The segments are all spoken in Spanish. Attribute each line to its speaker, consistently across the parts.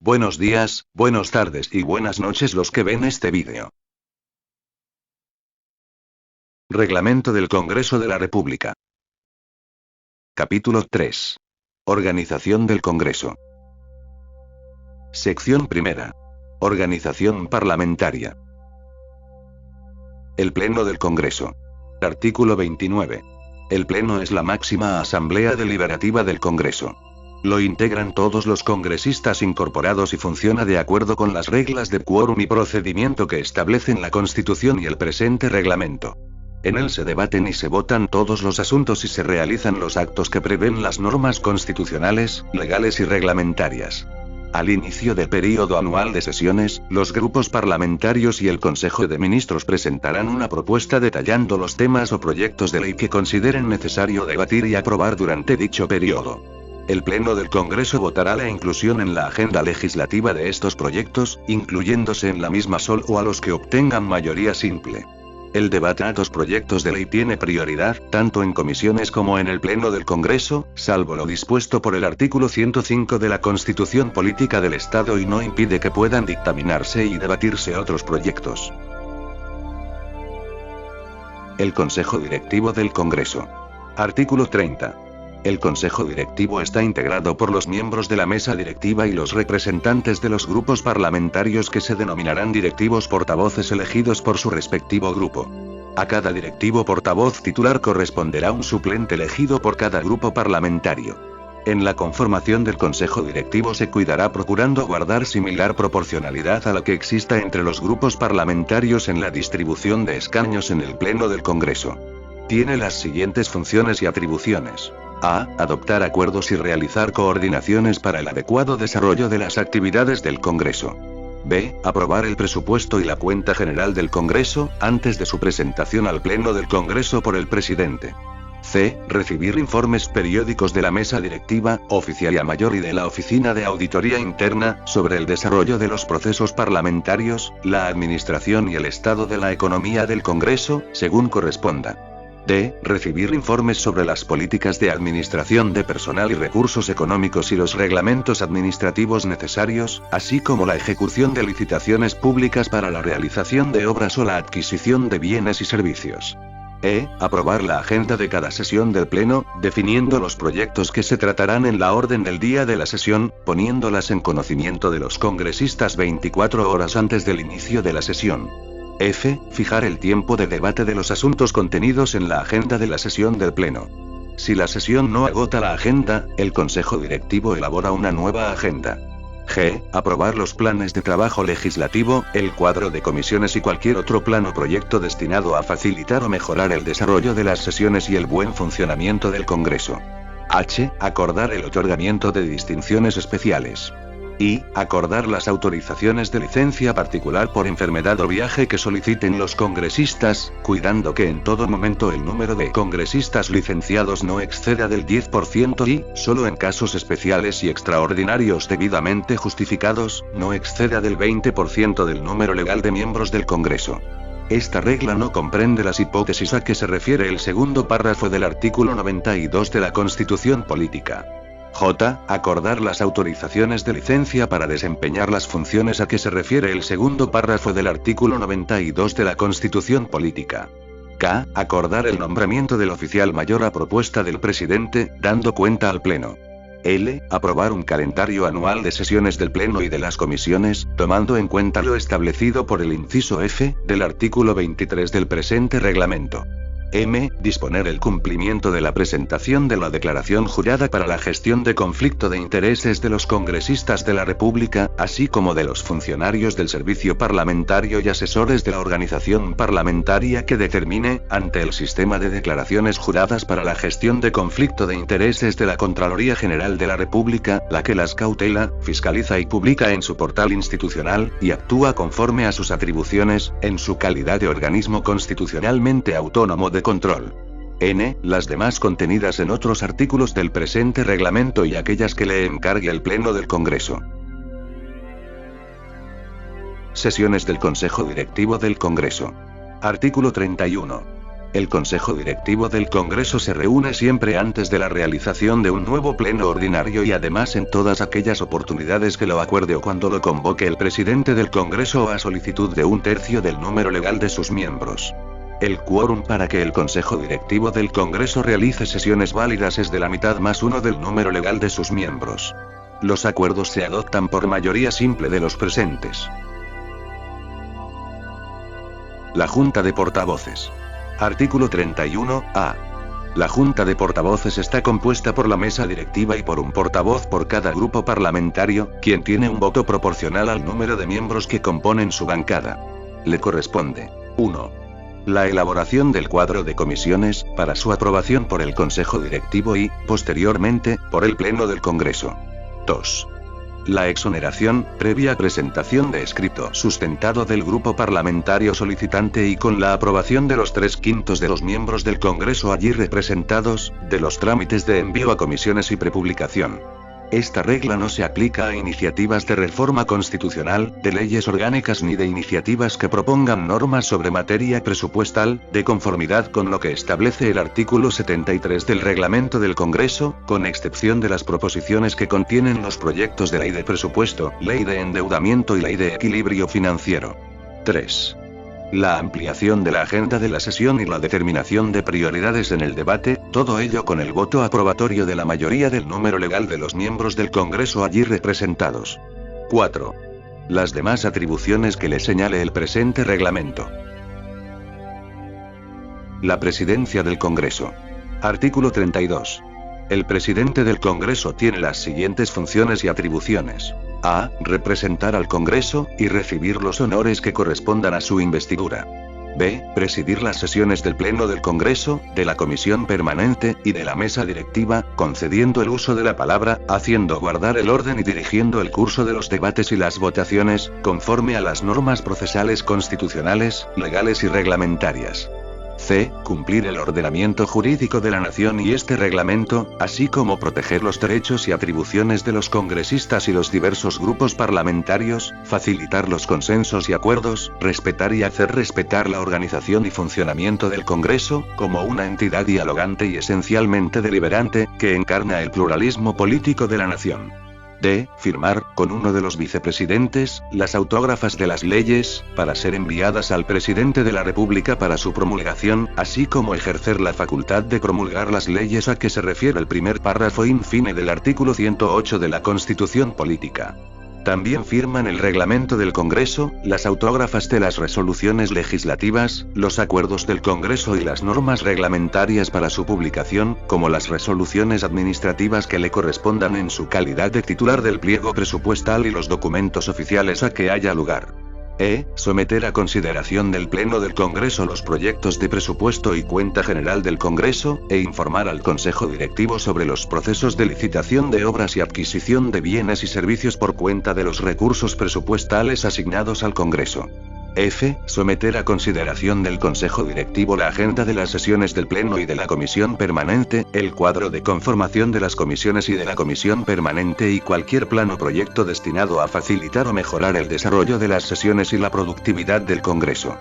Speaker 1: Buenos días, buenas tardes y buenas noches los que ven este vídeo. Reglamento del Congreso de la República. Capítulo 3. Organización del Congreso. Sección primera. Organización parlamentaria. El Pleno del Congreso. Artículo 29. El Pleno es la máxima asamblea deliberativa del Congreso. Lo integran todos los congresistas incorporados y funciona de acuerdo con las reglas de quórum y procedimiento que establecen la Constitución y el presente reglamento. En él se debaten y se votan todos los asuntos y se realizan los actos que prevén las normas constitucionales, legales y reglamentarias. Al inicio del período anual de sesiones, los grupos parlamentarios y el Consejo de Ministros presentarán una propuesta detallando los temas o proyectos de ley que consideren necesario debatir y aprobar durante dicho período. El Pleno del Congreso votará la inclusión en la agenda legislativa de estos proyectos, incluyéndose en la misma solo a los que obtengan mayoría simple. El debate a los proyectos de ley tiene prioridad, tanto en comisiones como en el Pleno del Congreso, salvo lo dispuesto por el artículo 105 de la Constitución Política del Estado y no impide que puedan dictaminarse y debatirse otros proyectos. El Consejo Directivo del Congreso. Artículo 30. El Consejo Directivo está integrado por los miembros de la mesa directiva y los representantes de los grupos parlamentarios que se denominarán directivos portavoces elegidos por su respectivo grupo. A cada directivo portavoz titular corresponderá un suplente elegido por cada grupo parlamentario. En la conformación del Consejo Directivo se cuidará procurando guardar similar proporcionalidad a la que exista entre los grupos parlamentarios en la distribución de escaños en el Pleno del Congreso. Tiene las siguientes funciones y atribuciones. A. Adoptar acuerdos y realizar coordinaciones para el adecuado desarrollo de las actividades del Congreso. B. Aprobar el presupuesto y la cuenta general del Congreso, antes de su presentación al Pleno del Congreso por el presidente. C. Recibir informes periódicos de la mesa directiva, oficialia mayor y de la Oficina de Auditoría Interna, sobre el desarrollo de los procesos parlamentarios, la administración y el estado de la economía del Congreso, según corresponda. D. Recibir informes sobre las políticas de administración de personal y recursos económicos y los reglamentos administrativos necesarios, así como la ejecución de licitaciones públicas para la realización de obras o la adquisición de bienes y servicios. E. Aprobar la agenda de cada sesión del Pleno, definiendo los proyectos que se tratarán en la orden del día de la sesión, poniéndolas en conocimiento de los congresistas 24 horas antes del inicio de la sesión. F. Fijar el tiempo de debate de los asuntos contenidos en la agenda de la sesión del Pleno. Si la sesión no agota la agenda, el Consejo Directivo elabora una nueva agenda. G. Aprobar los planes de trabajo legislativo, el cuadro de comisiones y cualquier otro plan o proyecto destinado a facilitar o mejorar el desarrollo de las sesiones y el buen funcionamiento del Congreso. H. Acordar el otorgamiento de distinciones especiales. Y. Acordar las autorizaciones de licencia particular por enfermedad o viaje que soliciten los congresistas, cuidando que en todo momento el número de congresistas licenciados no exceda del 10% y, solo en casos especiales y extraordinarios debidamente justificados, no exceda del 20% del número legal de miembros del Congreso. Esta regla no comprende las hipótesis a que se refiere el segundo párrafo del artículo 92 de la Constitución Política. J. Acordar las autorizaciones de licencia para desempeñar las funciones a que se refiere el segundo párrafo del artículo 92 de la Constitución Política. K. Acordar el nombramiento del oficial mayor a propuesta del presidente, dando cuenta al Pleno. L. Aprobar un calendario anual de sesiones del Pleno y de las comisiones, tomando en cuenta lo establecido por el inciso F, del artículo 23 del presente reglamento. M. Disponer el cumplimiento de la presentación de la declaración jurada para la gestión de conflicto de intereses de los congresistas de la República, así como de los funcionarios del servicio parlamentario y asesores de la organización parlamentaria que determine, ante el sistema de declaraciones juradas para la gestión de conflicto de intereses de la Contraloría General de la República, la que las cautela, fiscaliza y publica en su portal institucional, y actúa conforme a sus atribuciones, en su calidad de organismo constitucionalmente autónomo de control. N. Las demás contenidas en otros artículos del presente reglamento y aquellas que le encargue el Pleno del Congreso. Sesiones del Consejo Directivo del Congreso. Artículo 31. El Consejo Directivo del Congreso se reúne siempre antes de la realización de un nuevo pleno ordinario y además en todas aquellas oportunidades que lo acuerde o cuando lo convoque el presidente del Congreso a solicitud de 1/3 del número legal de sus miembros. El quórum para que el Consejo Directivo del Congreso realice sesiones válidas es de la mitad más 1 del número legal de sus miembros. Los acuerdos se adoptan por mayoría simple de los presentes. La Junta de Portavoces. Artículo 31-A. La Junta de Portavoces está compuesta por la mesa directiva y por un portavoz por cada grupo parlamentario, quien tiene un voto proporcional al número de miembros que componen su bancada. Le corresponde: 1. La elaboración del cuadro de comisiones, para su aprobación por el Consejo Directivo y, posteriormente, por el Pleno del Congreso. 2. La exoneración, previa presentación de escrito sustentado del grupo parlamentario solicitante y con la aprobación de los 3/5 de los miembros del Congreso allí representados, de los trámites de envío a comisiones y prepublicación. Esta regla no se aplica a iniciativas de reforma constitucional, de leyes orgánicas ni de iniciativas que propongan normas sobre materia presupuestal, de conformidad con lo que establece el artículo 73 del reglamento del Congreso, con excepción de las proposiciones que contienen los proyectos de ley de presupuesto, ley de endeudamiento y ley de equilibrio financiero. 3. La ampliación de la agenda de la sesión y la determinación de prioridades en el debate, todo ello con el voto aprobatorio de la mayoría del número legal de los miembros del Congreso allí representados. 4. Las demás atribuciones que le señale el presente reglamento. La Presidencia del Congreso. Artículo 32. El presidente del Congreso tiene las siguientes funciones y atribuciones. A. Representar al Congreso, y recibir los honores que correspondan a su investidura. B. Presidir las sesiones del Pleno del Congreso, de la Comisión Permanente, y de la Mesa Directiva, concediendo el uso de la palabra, haciendo guardar el orden y dirigiendo el curso de los debates y las votaciones, conforme a las normas procesales constitucionales, legales y reglamentarias. C. Cumplir el ordenamiento jurídico de la nación y este reglamento, así como proteger los derechos y atribuciones de los congresistas y los diversos grupos parlamentarios, facilitar los consensos y acuerdos, respetar y hacer respetar la organización y funcionamiento del Congreso, como una entidad dialogante y esencialmente deliberante, que encarna el pluralismo político de la nación. D. Firmar, con uno de los vicepresidentes, las autógrafas de las leyes, para ser enviadas al presidente de la República para su promulgación, así como ejercer la facultad de promulgar las leyes a que se refiere el primer párrafo in fine del artículo 108 de la Constitución Política. También firman el reglamento del Congreso, las autógrafas de las resoluciones legislativas, los acuerdos del Congreso y las normas reglamentarias para su publicación, como las resoluciones administrativas que le correspondan en su calidad de titular del pliego presupuestal y los documentos oficiales a que haya lugar. Someter a consideración del Pleno del Congreso los proyectos de presupuesto y cuenta general del Congreso, e informar al Consejo Directivo sobre los procesos de licitación de obras y adquisición de bienes y servicios por cuenta de los recursos presupuestales asignados al Congreso. F. Someter a consideración del Consejo Directivo la agenda de las sesiones del Pleno y de la Comisión Permanente, el cuadro de conformación de las comisiones y de la Comisión Permanente y cualquier plan o proyecto destinado a facilitar o mejorar el desarrollo de las sesiones y la productividad del Congreso.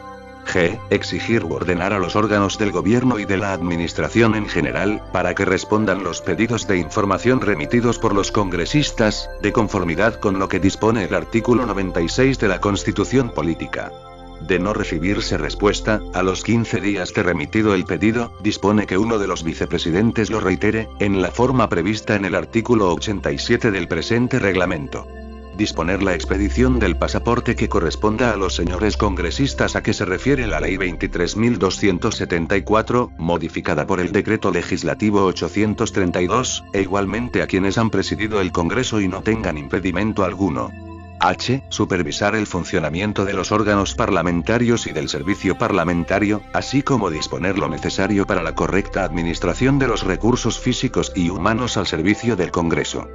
Speaker 1: G. Exigir u ordenar a los órganos del gobierno y de la administración en general, para que respondan los pedidos de información remitidos por los congresistas, de conformidad con lo que dispone el artículo 96 de la Constitución Política. De no recibirse respuesta, a los 15 días de remitido el pedido, dispone que uno de los vicepresidentes lo reitere, en la forma prevista en el artículo 87 del presente reglamento. Disponer la expedición del pasaporte que corresponda a los señores congresistas a que se refiere la Ley 23.274, modificada por el Decreto Legislativo 832, e igualmente a quienes han presidido el Congreso y no tengan impedimento alguno. H. Supervisar el funcionamiento de los órganos parlamentarios y del servicio parlamentario, así como disponer lo necesario para la correcta administración de los recursos físicos y humanos al servicio del Congreso.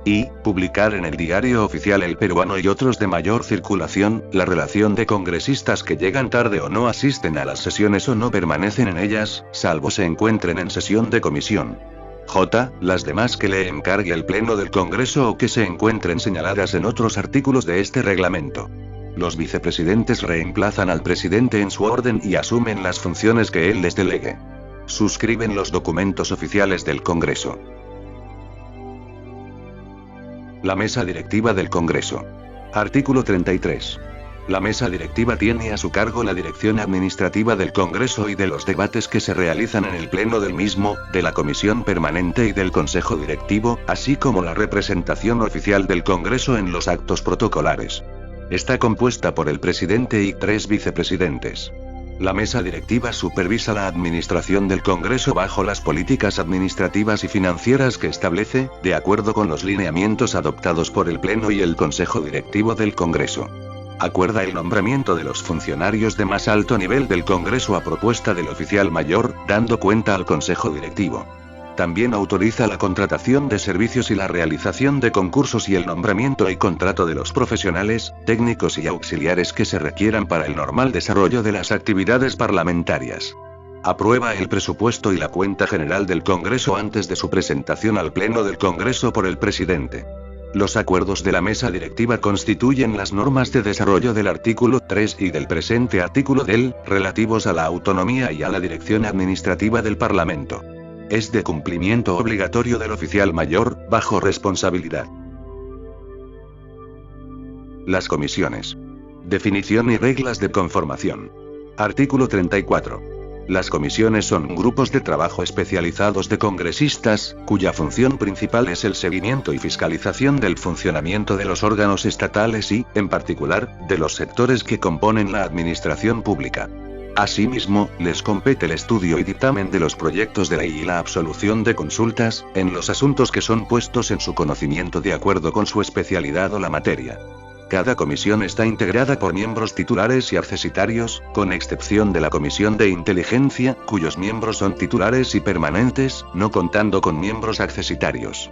Speaker 1: Y, publicar en el Diario Oficial El Peruano y otros de mayor circulación, la relación de congresistas que llegan tarde o no asisten a las sesiones o no permanecen en ellas, salvo se encuentren en sesión de comisión. J. Las demás que le encargue el Pleno del Congreso o que se encuentren señaladas en otros artículos de este reglamento. Los vicepresidentes reemplazan al presidente en su orden y asumen las funciones que él les delegue. Suscriben los documentos oficiales del Congreso. La mesa directiva del Congreso. Artículo 33. La mesa directiva tiene a su cargo la dirección administrativa del Congreso y de los debates que se realizan en el pleno del mismo, de la Comisión Permanente y del Consejo Directivo, así como la representación oficial del Congreso en los actos protocolares. Está compuesta por el presidente y 3 vicepresidentes. La mesa directiva supervisa la administración del Congreso bajo las políticas administrativas y financieras que establece, de acuerdo con los lineamientos adoptados por el Pleno y el Consejo Directivo del Congreso. Acuerda el nombramiento de los funcionarios de más alto nivel del Congreso a propuesta del oficial mayor, dando cuenta al Consejo Directivo. También autoriza la contratación de servicios y la realización de concursos y el nombramiento y contrato de los profesionales, técnicos y auxiliares que se requieran para el normal desarrollo de las actividades parlamentarias. Aprueba el presupuesto y la cuenta general del Congreso antes de su presentación al Pleno del Congreso por el presidente. Los acuerdos de la mesa directiva constituyen las normas de desarrollo del artículo 3 y del presente artículo del, relativos a la autonomía y a la dirección administrativa del Parlamento. Es de cumplimiento obligatorio del oficial mayor, bajo responsabilidad. Las comisiones. Definición y reglas de conformación. Artículo 34. Las comisiones son grupos de trabajo especializados de congresistas, cuya función principal es el seguimiento y fiscalización del funcionamiento de los órganos estatales y, en particular, de los sectores que componen la administración pública. Asimismo, les compete el estudio y dictamen de los proyectos de ley y la absolución de consultas, en los asuntos que son puestos en su conocimiento de acuerdo con su especialidad o la materia. Cada comisión está integrada por miembros titulares y accesitarios, con excepción de la Comisión de Inteligencia, cuyos miembros son titulares y permanentes, no contando con miembros accesitarios.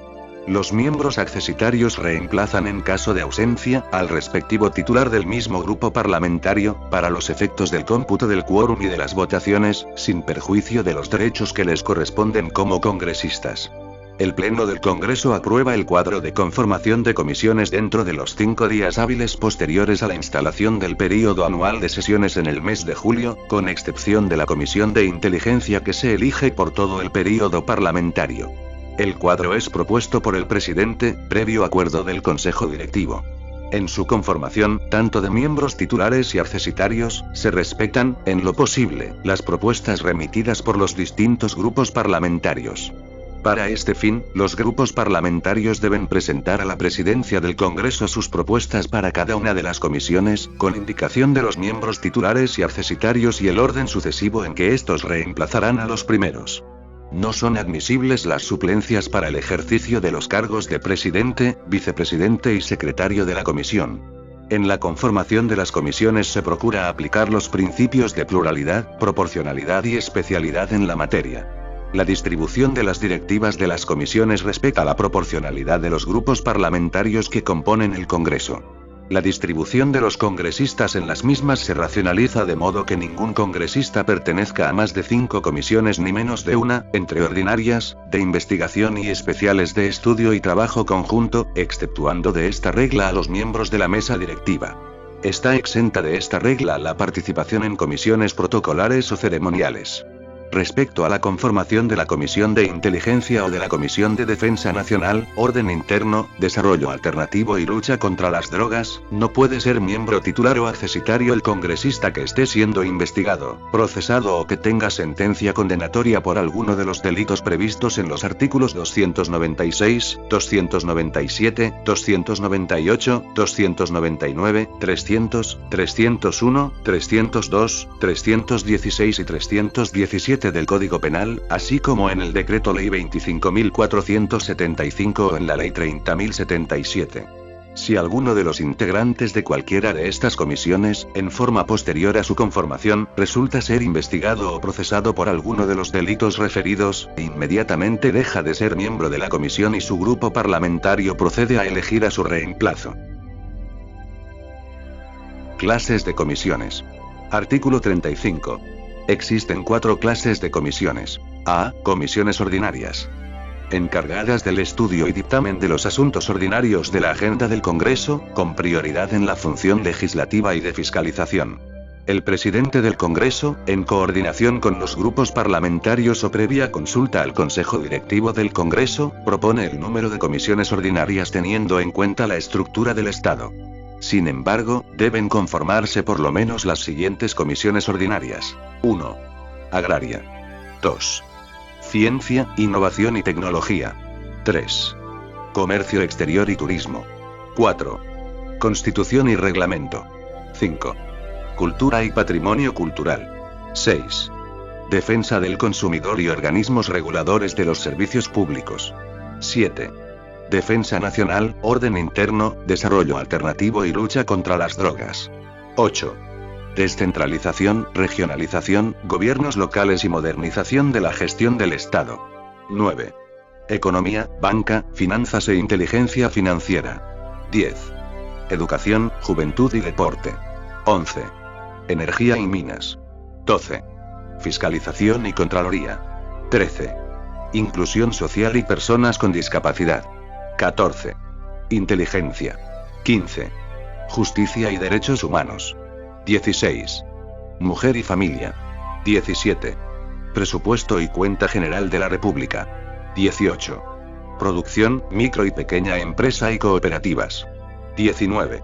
Speaker 1: Los miembros accesitarios reemplazan en caso de ausencia, al respectivo titular del mismo grupo parlamentario, para los efectos del cómputo del quórum y de las votaciones, sin perjuicio de los derechos que les corresponden como congresistas. El Pleno del Congreso aprueba el cuadro de conformación de comisiones dentro de los 5 días hábiles posteriores a la instalación del período anual de sesiones en el mes de julio, con excepción de la Comisión de Inteligencia que se elige por todo el período parlamentario. El cuadro es propuesto por el presidente, previo acuerdo del Consejo Directivo. En su conformación, tanto de miembros titulares y accesitarios, se respetan, en lo posible, las propuestas remitidas por los distintos grupos parlamentarios. Para este fin, los grupos parlamentarios deben presentar a la presidencia del Congreso sus propuestas para cada una de las comisiones, con indicación de los miembros titulares y accesitarios y el orden sucesivo en que estos reemplazarán a los primeros. No son admisibles las suplencias para el ejercicio de los cargos de presidente, vicepresidente y secretario de la comisión. En la conformación de las comisiones se procura aplicar los principios de pluralidad, proporcionalidad y especialidad en la materia. La distribución de las directivas de las comisiones respeta la proporcionalidad de los grupos parlamentarios que componen el Congreso. La distribución de los congresistas en las mismas se racionaliza de modo que ningún congresista pertenezca a más de 5 comisiones ni menos de una, entre ordinarias, de investigación y especiales de estudio y trabajo conjunto, exceptuando de esta regla a los miembros de la mesa directiva. Está exenta de esta regla la participación en comisiones protocolares o ceremoniales. Respecto a la conformación de la Comisión de Inteligencia o de la Comisión de Defensa Nacional, Orden Interno, Desarrollo Alternativo y Lucha contra las Drogas, no puede ser miembro titular o accesitario el congresista que esté siendo investigado, procesado o que tenga sentencia condenatoria por alguno de los delitos previstos en los artículos 296, 297, 298, 299, 300, 301, 302, 316 y 317 del Código Penal, así como en el Decreto Ley 25.475 o en la Ley 30.077. Si alguno de los integrantes de cualquiera de estas comisiones, en forma posterior a su conformación, resulta ser investigado o procesado por alguno de los delitos referidos, inmediatamente deja de ser miembro de la comisión y su grupo parlamentario procede a elegir a su reemplazo. Clases de comisiones. Artículo 35. Existen 4 clases de comisiones. A. Comisiones ordinarias. encargadas del estudio y dictamen de los asuntos ordinarios de la agenda del Congreso, con prioridad en la función legislativa y de fiscalización. El presidente del Congreso, en coordinación con los grupos parlamentarios o previa consulta al Consejo Directivo del Congreso, propone el número de comisiones ordinarias teniendo en cuenta la estructura del Estado. Sin embargo, deben conformarse por lo menos las siguientes comisiones ordinarias. 1. Agraria. 2. Ciencia, Innovación y Tecnología. 3. Comercio Exterior y Turismo. 4. Constitución y Reglamento. 5. Cultura y Patrimonio Cultural. 6. Defensa del consumidor y organismos reguladores de los servicios públicos. 7. Defensa nacional, orden interno, desarrollo alternativo y lucha contra las drogas. 8. Descentralización, regionalización, gobiernos locales y modernización de la gestión del Estado. 9. Economía, banca, finanzas e inteligencia financiera. 10. Educación, juventud y deporte. 11. Energía y minas. 12. Fiscalización y Contraloría. 13. Inclusión social y personas con discapacidad. 14. Inteligencia. 15. Justicia y derechos humanos. 16. Mujer y familia. 17. Presupuesto y cuenta general de la República. 18. Producción, micro y pequeña empresa y cooperativas. 19.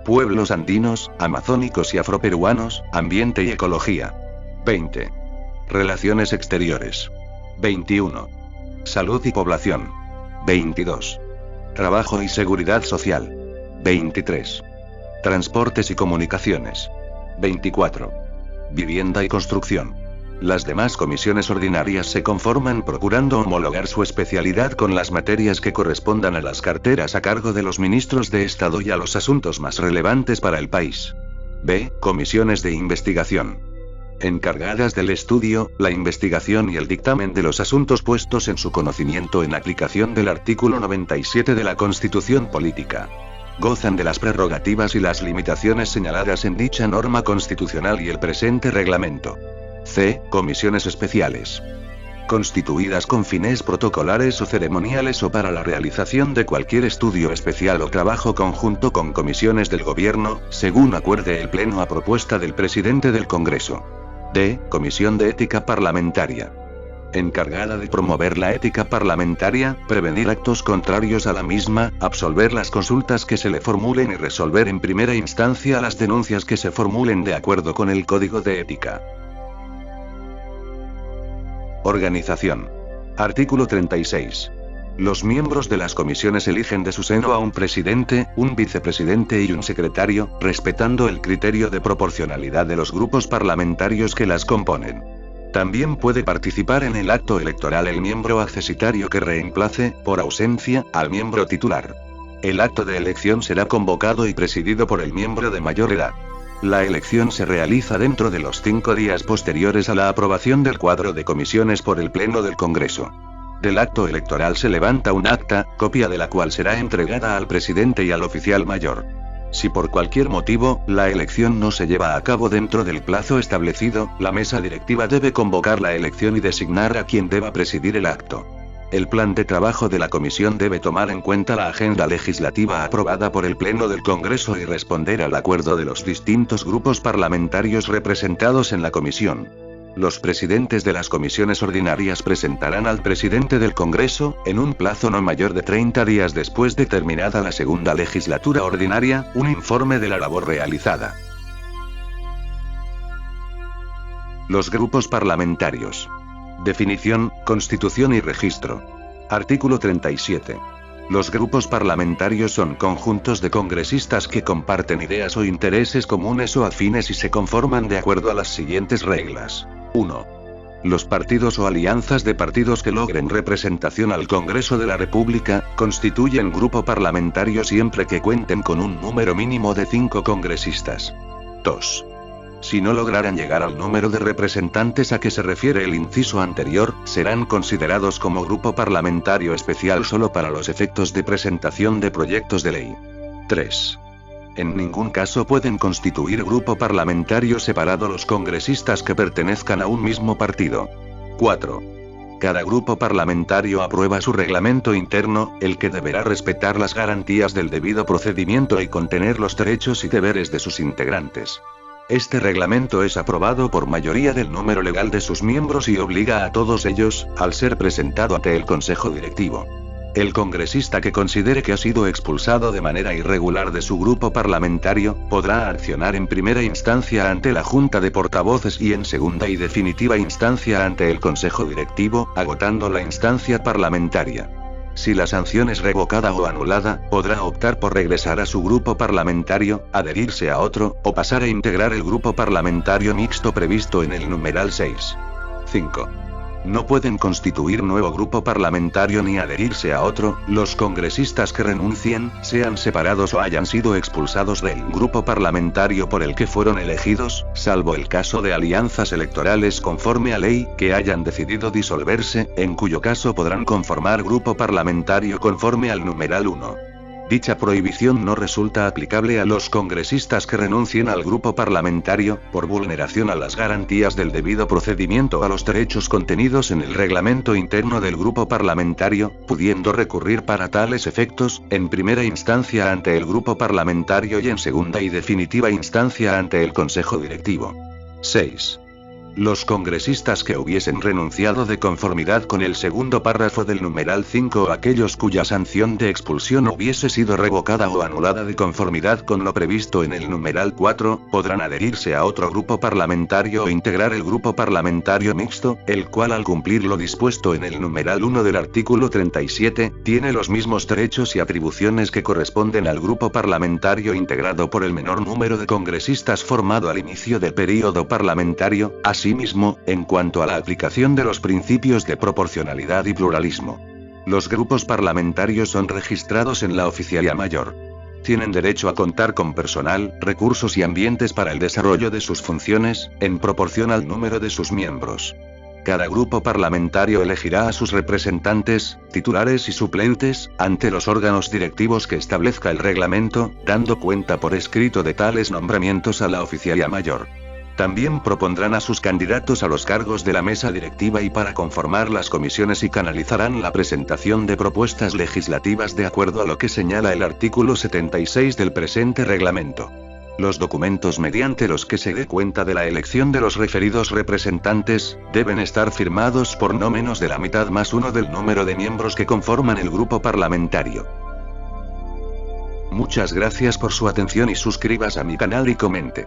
Speaker 1: Pueblos andinos, amazónicos y afroperuanos, ambiente y ecología. 20. Relaciones exteriores. 21. Salud y población. 22. Trabajo y seguridad social. 23. Transportes y comunicaciones. 24. Vivienda y construcción. Las demás comisiones ordinarias se conforman procurando homologar su especialidad con las materias que correspondan a las carteras a cargo de los ministros de Estado y a los asuntos más relevantes para el país. B. Comisiones de investigación. Encargadas del estudio, la investigación y el dictamen de los asuntos puestos en su conocimiento en aplicación del artículo 97 de la Constitución Política. Gozan de las prerrogativas y las limitaciones señaladas en dicha norma constitucional y el presente reglamento. C. Comisiones especiales. Constituidas con fines protocolares o ceremoniales o para la realización de cualquier estudio especial o trabajo conjunto con comisiones del Gobierno, según acuerde el Pleno a propuesta del presidente del Congreso. D. Comisión de Ética Parlamentaria. Encargada de promover la ética parlamentaria, prevenir actos contrarios a la misma, absolver las consultas que se le formulen y resolver en primera instancia las denuncias que se formulen de acuerdo con el Código de Ética. Organización. Artículo 36. Los miembros de las comisiones eligen de su seno a un presidente, un vicepresidente y un secretario, respetando el criterio de proporcionalidad de los grupos parlamentarios que las componen. También puede participar en el acto electoral el miembro accesitario que reemplace, por ausencia, al miembro titular. El acto de elección será convocado y presidido por el miembro de mayor edad. La elección se realiza dentro de los 5 días posteriores a la aprobación del cuadro de comisiones por el Pleno del Congreso. Del acto electoral se levanta un acta, copia de la cual será entregada al presidente y al oficial mayor. Si por cualquier motivo, la elección no se lleva a cabo dentro del plazo establecido, la mesa directiva debe convocar la elección y designar a quien deba presidir el acto. El plan de trabajo de la comisión debe tomar en cuenta la agenda legislativa aprobada por el Pleno del Congreso y responder al acuerdo de los distintos grupos parlamentarios representados en la comisión. Los presidentes de las comisiones ordinarias presentarán al presidente del Congreso, en un plazo no mayor de 30 días después de terminada la segunda legislatura ordinaria, un informe de la labor realizada. Los grupos parlamentarios. Definición, constitución y registro. Artículo 37. Los grupos parlamentarios son conjuntos de congresistas que comparten ideas o intereses comunes o afines y se conforman de acuerdo a las siguientes reglas. 1. Los partidos o alianzas de partidos que logren representación al Congreso de la República, constituyen grupo parlamentario siempre que cuenten con un número mínimo de 5 congresistas. 2. Si no lograran llegar al número de representantes a que se refiere el inciso anterior, serán considerados como grupo parlamentario especial solo para los efectos de presentación de proyectos de ley. 3. En ningún caso pueden constituir grupo parlamentario separado los congresistas que pertenezcan a un mismo partido. 4. Cada grupo parlamentario aprueba su reglamento interno, el que deberá respetar las garantías del debido procedimiento y contener los derechos y deberes de sus integrantes. Este reglamento es aprobado por mayoría del número legal de sus miembros y obliga a todos ellos, al ser presentado ante el Consejo Directivo. El congresista que considere que ha sido expulsado de manera irregular de su grupo parlamentario, podrá accionar en primera instancia ante la Junta de Portavoces y en segunda y definitiva instancia ante el Consejo Directivo, agotando la instancia parlamentaria. Si la sanción es revocada o anulada, podrá optar por regresar a su grupo parlamentario, adherirse a otro, o pasar a integrar el grupo parlamentario mixto previsto en el numeral 6. 5. No pueden constituir nuevo grupo parlamentario ni adherirse a otro, los congresistas que renuncien, sean separados o hayan sido expulsados del grupo parlamentario por el que fueron elegidos, salvo el caso de alianzas electorales conforme a ley, que hayan decidido disolverse, en cuyo caso podrán conformar grupo parlamentario conforme al numeral 1. Dicha prohibición no resulta aplicable a los congresistas que renuncien al grupo parlamentario, por vulneración a las garantías del debido procedimiento a los derechos contenidos en el reglamento interno del grupo parlamentario, pudiendo recurrir para tales efectos, en primera instancia ante el grupo parlamentario y en segunda y definitiva instancia ante el Consejo Directivo. 6. Los congresistas que hubiesen renunciado de conformidad con el segundo párrafo del numeral 5 o aquellos cuya sanción de expulsión hubiese sido revocada o anulada de conformidad con lo previsto en el numeral 4, podrán adherirse a otro grupo parlamentario o integrar el grupo parlamentario mixto, el cual al cumplir lo dispuesto en el numeral 1 del artículo 37, tiene los mismos derechos y atribuciones que corresponden al grupo parlamentario integrado por el menor número de congresistas formado al inicio del período parlamentario, Asimismo, en cuanto a la aplicación de los principios de proporcionalidad y pluralismo. Los grupos parlamentarios son registrados en la Oficialía Mayor. Tienen derecho a contar con personal, recursos y ambientes para el desarrollo de sus funciones, en proporción al número de sus miembros. Cada grupo parlamentario elegirá a sus representantes, titulares y suplentes, ante los órganos directivos que establezca el reglamento, dando cuenta por escrito de tales nombramientos a la Oficialía Mayor. También propondrán a sus candidatos a los cargos de la mesa directiva y para conformar las comisiones y canalizarán la presentación de propuestas legislativas de acuerdo a lo que señala el artículo 76 del presente reglamento. Los documentos mediante los que se dé cuenta de la elección de los referidos representantes, deben estar firmados por no menos de la mitad más uno del número de miembros que conforman el grupo parlamentario. Muchas gracias por su atención y suscríbase a mi canal y comente.